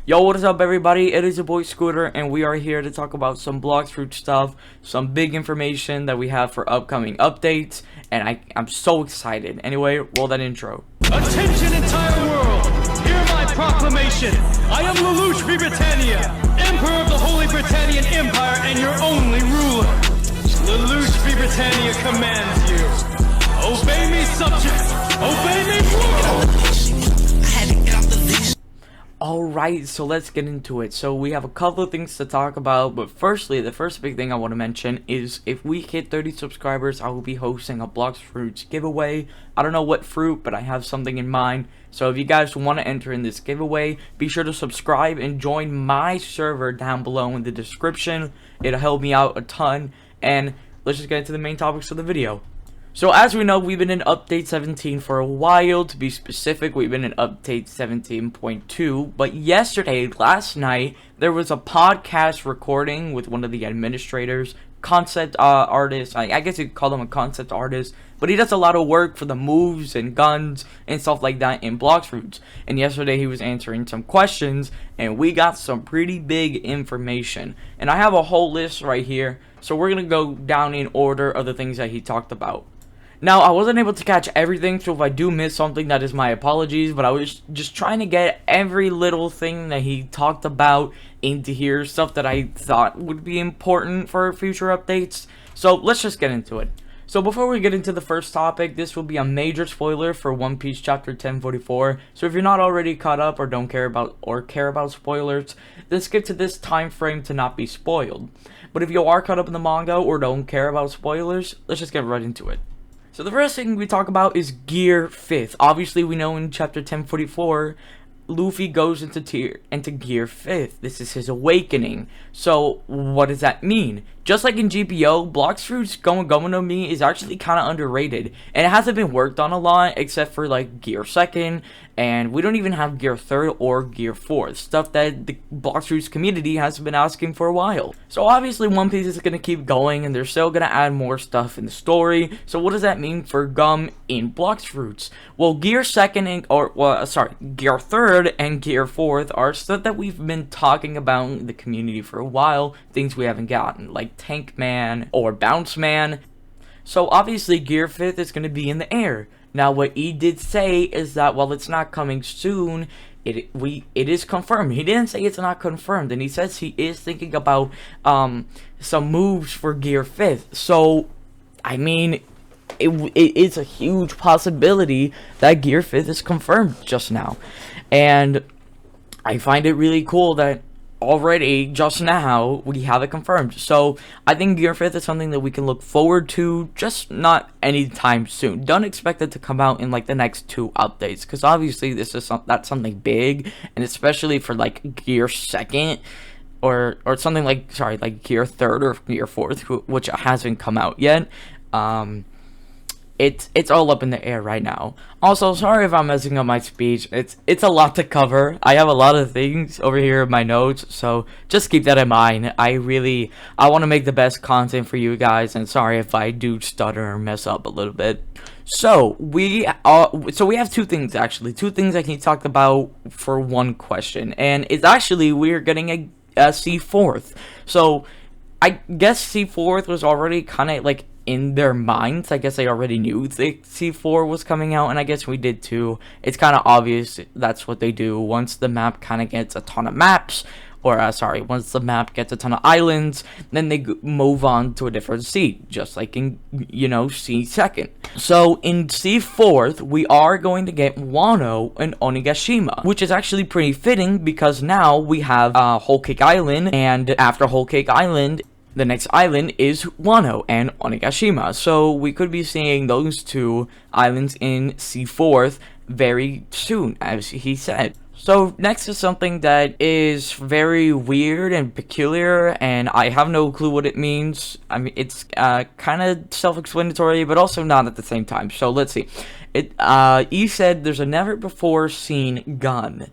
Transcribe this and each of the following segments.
Yo, what is up everybody? It is your boy Scooter and we are here to talk about some Blox Fruit stuff, some big information that we have for upcoming updates, and I'm so excited. Anyway, roll that intro. Attention entire world! Hear my proclamation! I am Leash Britannia, Emperor of the Holy Britannian Empire and your only ruler. Leash Britannia commands you. Obey me, subjects! Obey me, rulers! Alright, so let's get into it. So we have a couple of things to talk about, but firstly, the first big thing I want to mention is if we hit 30 subscribers, I will be hosting a Blox Fruits giveaway. I don't know what fruit, but I have something in mind. So if you guys want to enter in this giveaway, be sure to subscribe and join my server down below in the description. It'll help me out a ton, and let's just get into the main topics of the video. So as we know, we've been in update 17 for a while. To be specific, we've been in update 17.2, but last night, there was a podcast recording with one of the administrators, concept artist. I guess you could call him a concept artist, but he does a lot of work for the moves and guns and stuff like that in Blox Fruits. And yesterday he was answering some questions, and we got some pretty big information. And I have a whole list right here, so we're gonna go down in order of the things that he talked about. Now, I wasn't able to catch everything, so if I do miss something, that is my apologies, but I was just trying to get every little thing that he talked about into here, stuff that I thought would be important for future updates. So, let's just get into it. So, before we get into the first topic, this will be a major spoiler for One Piece Chapter 1044, so if you're not already caught up or care about spoilers, then skip to this time frame to not be spoiled. But if you are caught up in the manga or don't care about spoilers, let's just get right into it. So the first thing we talk about is Gear 5th. Obviously, we know in Chapter 1044, Luffy goes into Gear 5th. This is his awakening. So, what does that mean? Just like in GPO, Blox Fruits Gomu Gomu no Mi is actually kind of underrated. And it hasn't been worked on a lot, except for like Gear 2nd. And we don't even have Gear 3rd or Gear 4th. Stuff that the Blox Fruits community has been asking for a while. So obviously One Piece is going to keep going, and they're still going to add more stuff in the story. So what does that mean for Gum in Blox Fruits? Well, Gear 2nd Gear 3rd and Gear 4th are stuff that we've been talking about in the community for a while. Things we haven't gotten, like Tank Man or Bounce Man. So obviously Gear 5th is going to be in the air. Now what he did say is that while it's not coming soon, it is confirmed. He didn't say it's not confirmed, and he says he is thinking about some moves for Gear 5th. So I mean, it is a huge possibility that Gear 5th is confirmed just now, and I find it really cool that already just now we have it confirmed. So I think Gear 5th is something that we can look forward to, just not anytime soon. Don't expect it to come out in like the next 2 updates, because obviously this is that's something big, and especially for like Gear 2nd or something like Gear 3rd or Gear 4th, which hasn't come out yet. It's all up in the air right now. Also, sorry if I'm messing up my speech. It's a lot to cover. I have a lot of things over here in my notes, so just keep that in mind. I want to make the best content for you guys, and sorry if I do stutter or mess up a little bit. So we have 2 things actually. 2 things that he talked about for one question, and it's actually we're getting a C4th. So I guess C4th was already kind of like in their minds. I guess they already knew the C4 was coming out, and I guess we did too. It's kind of obvious that's what they do once the map kind of gets a ton of maps, or once the map gets a ton of islands, then they move on to a different seat, just like in, C2nd. So in C4th, we are going to get Wano and Onigashima, which is actually pretty fitting because now we have Whole Cake Island, and after Whole Cake Island, the next island is Wano and Onigashima. So we could be seeing those 2 islands in C4th very soon, as he said. So next is something that is very weird and peculiar, and I have no clue what it means. I mean, it's kind of self-explanatory, but also not at the same time. So let's see. He said there's a never before seen gun.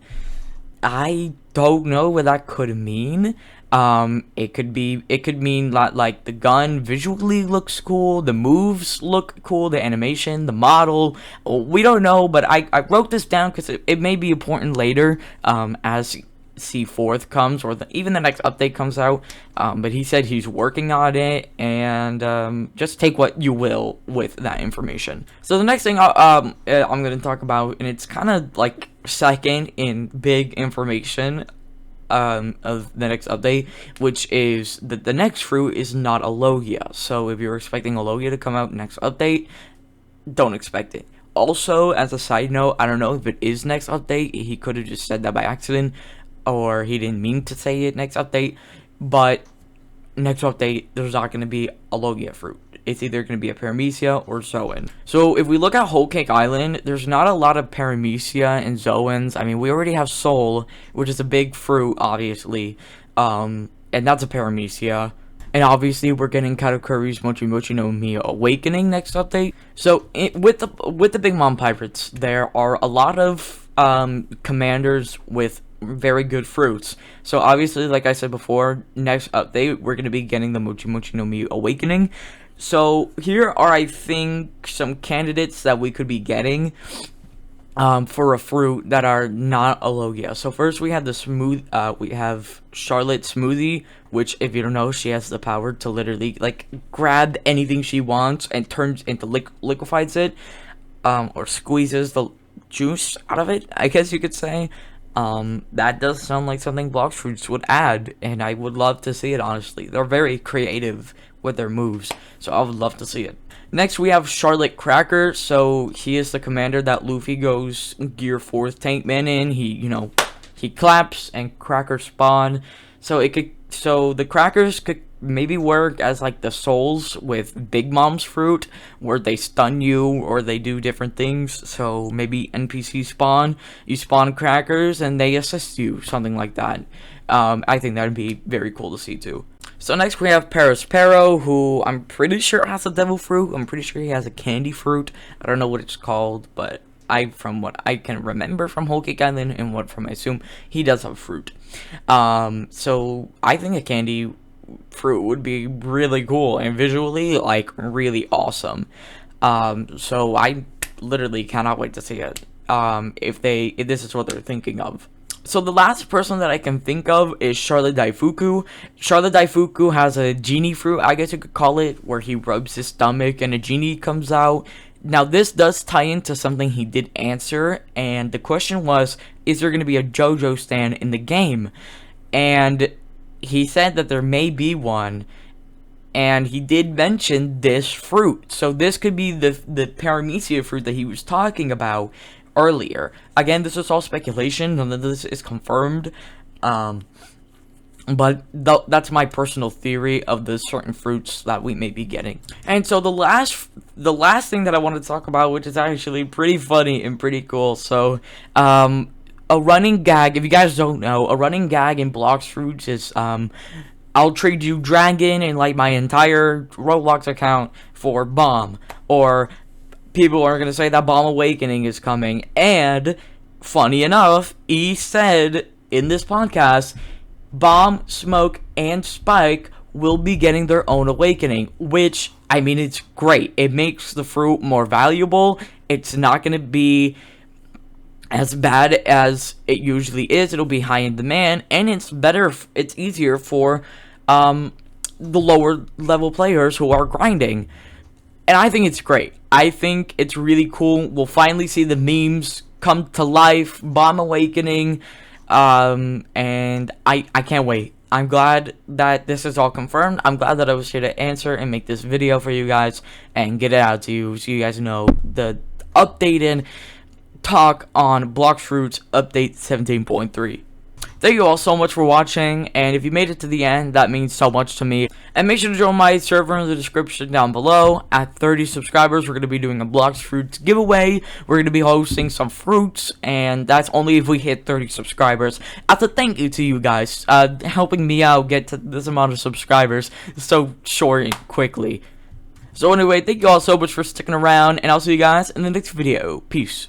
I don't know what that could mean. It could mean like the gun visually looks cool, the moves look cool, the animation, the model. We don't know, but I wrote this down because it may be important later, as C4th comes, or even the next update comes out. But he said he's working on it, and just take what you will with that information. So the next thing I'm going to talk about, and it's kind of like second in big information of the next update, which is that the next fruit is not a Logia. So if you're expecting a Logia to come out next update, don't expect it. Also, as a side note, I don't know if it is next update. He could have just said that by accident, or he didn't mean to say it next update. But next update, there's not going to be a Logia fruit. It's either going to be a Paramecia or Zoan. So if we look at Whole Cake Island, there's not a lot of Paramecia and Zoans. I mean, we already have Soul, which is a big fruit, obviously. And that's a Paramecia. And obviously, we're getting Katakuri's Mochi Mochi no Mi Awakening next update. So with the Big Mom Pirates, there are a lot of commanders with very good fruits. So obviously, like I said before, next update, we're going to be getting the Mochi Mochi no Mi Awakening. So here are, I think, some candidates that we could be getting for a fruit that are not a Logia. So first we have we have Charlotte Smoothie, which, if you don't know, she has the power to literally like grab anything she wants and turns into liquefies it, or squeezes the juice out of it, I guess you could say. That does sound like something Blox Fruits would add, and I would love to see it, honestly. They're very creative with their moves, so I would love to see it. Next, we have Charlotte Cracker. So he is the commander that Luffy goes Gear 4th Tank Man in. He claps and crackers spawn. So the crackers could maybe work as like the souls with Big Mom's fruit, where they stun you or they do different things. So maybe NPC spawn, you spawn crackers and they assist you, something like that. I think that would be very cool to see too. So next we have Paraspero, who I'm pretty sure has a devil fruit. I'm pretty sure he has a candy fruit. I don't know what it's called, but from what I can remember from Whole Cake Island and from I assume, he does have fruit. So I think a candy fruit would be really cool and visually like really awesome. So I literally cannot wait to see it. If this is what they're thinking of. So the last person that I can think of is Charlotte Daifuku. Charlotte Daifuku has a genie fruit, I guess you could call it, where he rubs his stomach and a genie comes out. Now this does tie into something he did answer, and the question was, is there going to be a JoJo stand in the game? And he said that there may be one, and he did mention this fruit. So this could be the Paramecia fruit that he was talking about earlier. Again, this is all speculation, none of this is confirmed, but that's my personal theory of the certain fruits that we may be getting. And so the last thing that I want to talk about, which is actually pretty funny and pretty cool, so a running gag, if you guys don't know, a running gag in Blox Fruits is I'll trade you Dragon and like my entire Roblox account for Bomb, or people are going to say that Bomb Awakening is coming. And funny enough, he said in this podcast, Bomb, Smoke, and Spike will be getting their own awakening, which, I mean, it's great. It makes the fruit more valuable. It's not going to be as bad as it usually is. It'll be high in demand, and it's easier for the lower level players who are grinding. And I think it's great. I think it's really cool. We'll finally see the memes come to life. Bomb Awakening. And I can't wait. I'm glad that this is all confirmed. I'm glad that I was here to answer and make this video for you guys and get it out to you so you guys know the updated talk on Blox Fruits update 17.3. Thank you all so much for watching, and if you made it to the end, that means so much to me. And make sure to join my server in the description down below. At 30 subscribers, we're going to be doing a Blox Fruits giveaway. We're going to be hosting some fruits, and that's only if we hit 30 subscribers. As a thank you to you guys, helping me out get to this amount of subscribers so short and quickly. So anyway, thank you all so much for sticking around, and I'll see you guys in the next video. Peace.